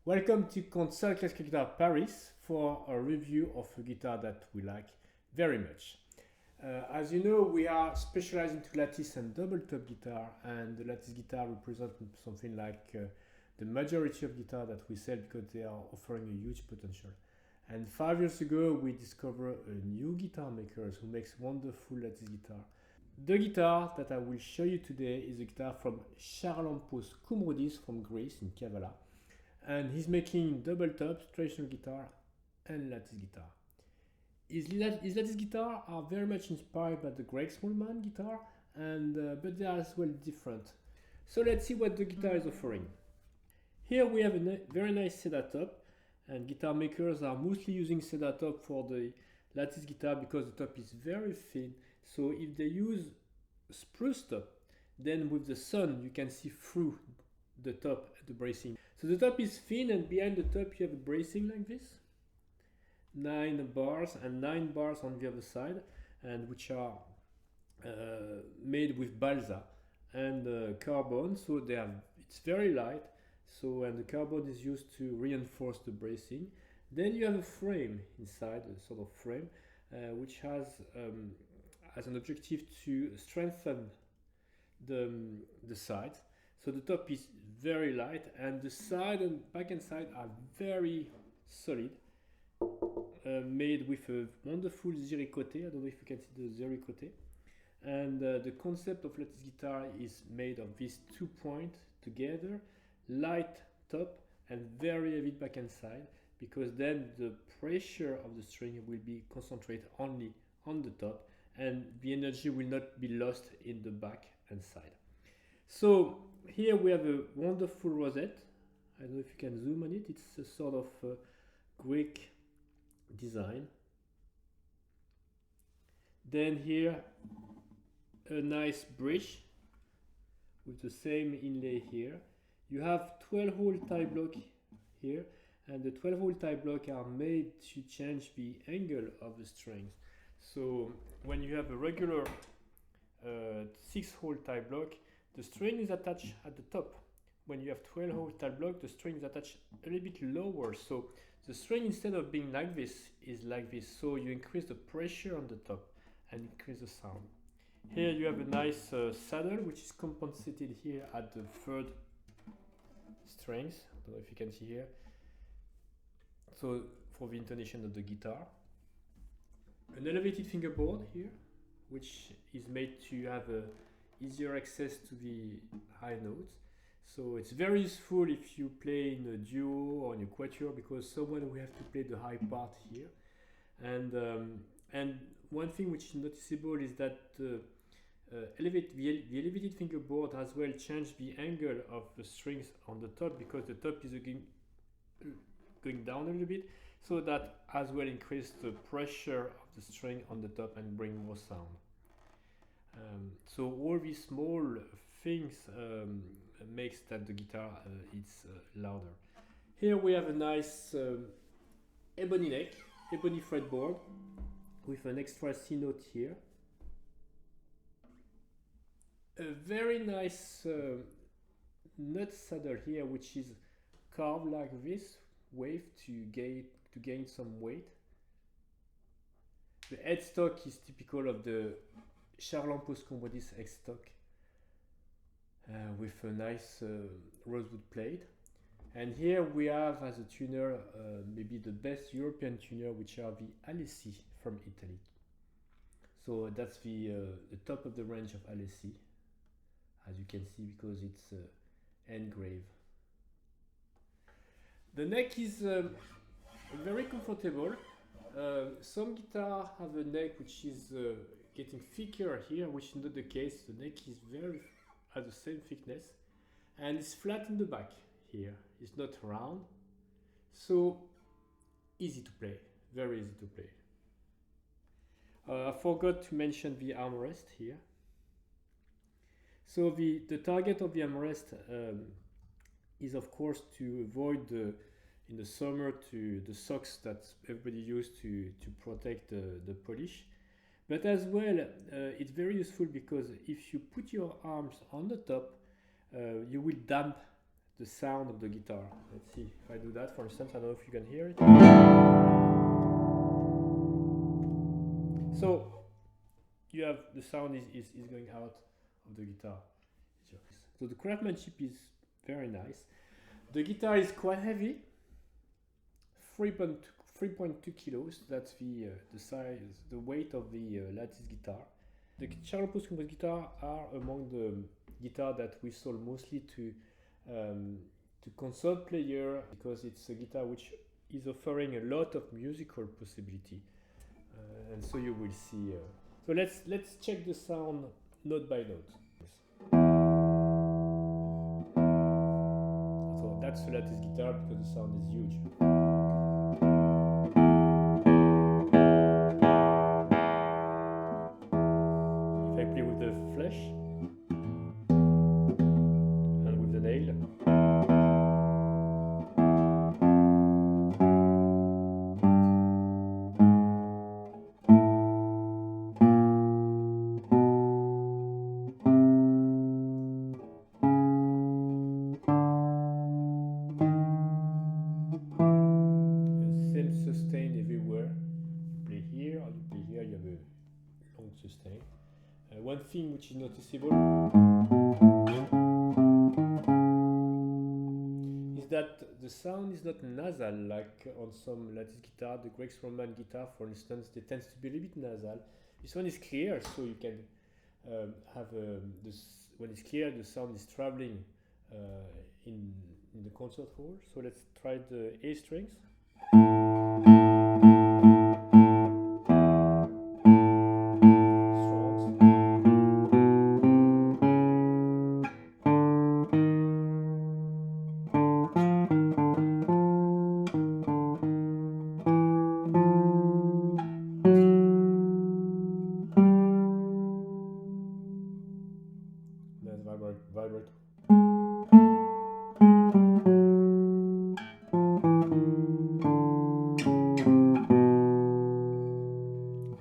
Welcome to Concert Classical Guitar Paris for a review of a guitar that we like very much. As you know, we are specialized into lattice and double top guitar, and the lattice guitar represents something like the majority of guitar that we sell because they are offering a huge potential. And 5 years ago, we discovered a new guitar maker who makes wonderful lattice guitar. The guitar that I will show you today is a guitar from Charalampos Koumridis from Greece in Kavala. And he's making double tops, traditional guitar, and lattice guitar. His lattice guitar are very much inspired by the Greg Smallman guitar, but they are as well different. So let's see what the guitar is offering. Here we have a very nice Seda top, and guitar makers are mostly using Seda top for the lattice guitar because the top is very thin. So if they use spruce top, then with the sun you can see through the top, the bracing. So the top is thin, and behind the top you have a bracing like this. 9 bars and 9 bars on the other side, and which are made with balsa and carbon. So it's very light. And the carbon is used to reinforce the bracing. Then you have a frame inside, a sort of frame, which has as an objective to strengthen the sides. So the top is very light, and the side and back and side are very solid, made with a wonderful ziricote. I don't know if you can see the ziricote. And the concept of lattice guitar is made of these 2 points together, light top and very heavy back and side, because then the pressure of the string will be concentrated only on the top, and the energy will not be lost in the back and side. So here we have a wonderful rosette. I don't know if you can zoom on it. It's a sort of Greek design. Then here a nice bridge with the same inlay here. You have 12-hole tie block here, and the 12-hole tie block are made to change the angle of the strings. So when you have a regular 6-hole tie block, the string is attached at the top. When you have 12-hole tie block, the string is attached a little bit lower. So the string, instead of being like this, is like this. So you increase the pressure on the top and increase the sound. Here you have a nice saddle, which is compensated here at the third strings. I don't know if you can see here. So for the intonation of the guitar. An elevated fingerboard here, which is made to have easier access to the high notes. So it's very useful if you play in a duo or in a quatuor, because someone will have to play the high part here. And one thing which is noticeable is that the elevated fingerboard as well change the angle of the strings on the top, because the top is going down a little bit, so that as well increase the pressure of the string on the top and bring more sound. So all these small things makes that the guitar is louder. Here we have a nice ebony neck, ebony fretboard with an extra C note here. A very nice nut saddle here, which is carved like this, wave to gain some weight. The headstock is typical of the Charalampos Koumridis headstock with a nice rosewood plate. And here we have as a tuner maybe the best European tuner, which are the Alessi from Italy. So that's the top of the range of Alessi, as you can see, because it's engraved. The neck is very comfortable. Some guitars have a neck which is getting thicker here, which is not the case. The neck is has the same thickness, and it's flat in the back here. It's not round, so easy to play, very easy to play. I forgot to mention the armrest here. So the target of the armrest is of course to avoid in the summer the socks that everybody uses to protect the polish. But as well, it's very useful because if you put your arms on the top, you will damp the sound of the guitar. Let's see if I do that, for instance. I don't know if you can hear it. So you have the sound is going out of the guitar. So the craftsmanship is very nice. The guitar is quite heavy, 3.2 kilos. That's the size, the weight of the lattice guitar. The Charalampos Koumridis guitar are among the guitar that we sold mostly to concert player, because it's a guitar which is offering a lot of musical possibility, and so you will see. So let's check the sound note by note. So that's the lattice guitar because the sound is huge. If I play with the flesh and with the nail, sustain everywhere. You play here or you play here, you have a long sustain. One thing which is noticeable is that the sound is not nasal like on some lattice guitar. The Greek Roman guitar, for instance, they tend to be a little bit nasal. This one is clear, so you can have when it's clear, the sound is traveling in the concert hall. So let's try the A strings. That's vibrate.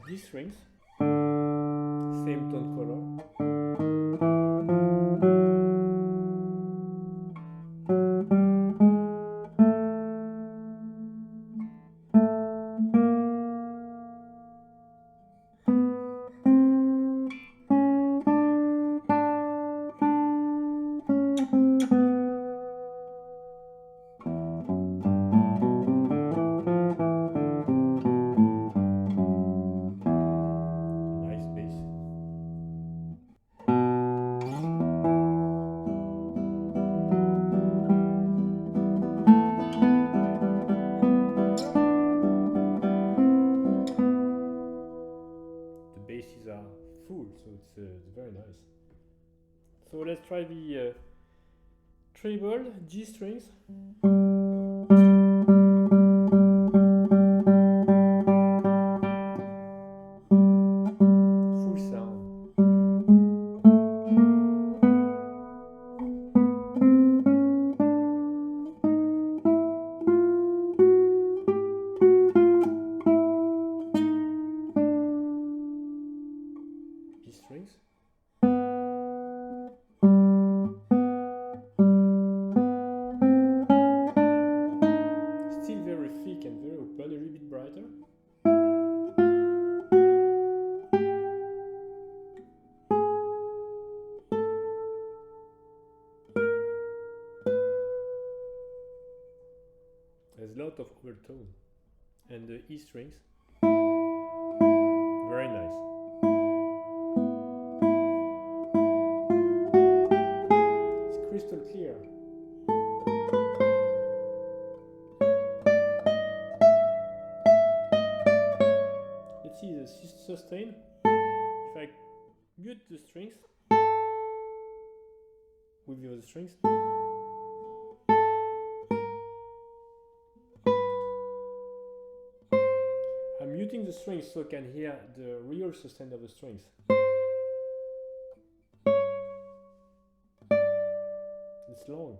These strings, same tone color. Basses are full, so it's very nice. So let's try the treble G strings. Full sound. B strings. Still very thick and very open, a little bit brighter. There's a lot of overtone. And the E strings. Very nice. Crystal clear. Let's see the sustain. If I mute the strings with the other strings, I'm muting the strings so I can hear the real sustain of the strings. It's long.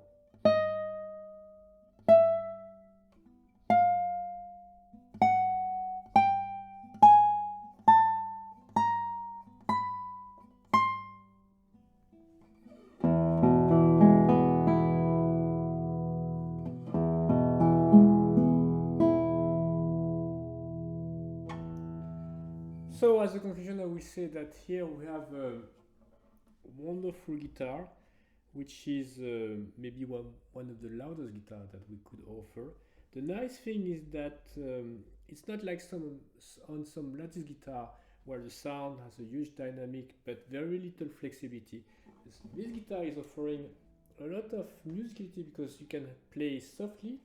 conclusion, I will say that here we have a wonderful guitar, which is maybe one of the loudest guitars that we could offer. The nice thing is that it's not like on some lattice guitar where the sound has a huge dynamic but very little flexibility. This guitar is offering a lot of musicality because you can play softly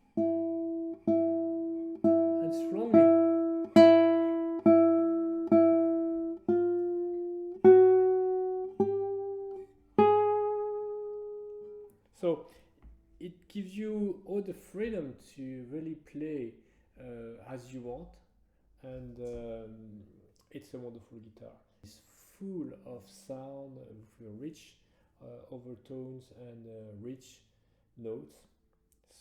and strongly. So it gives you all the freedom to really play as you want, and it's a wonderful guitar. It's full of sound with rich overtones and rich notes.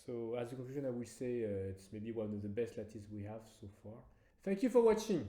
So as a conclusion, I will say it's maybe one of the best lattice we have so far. Thank you for watching.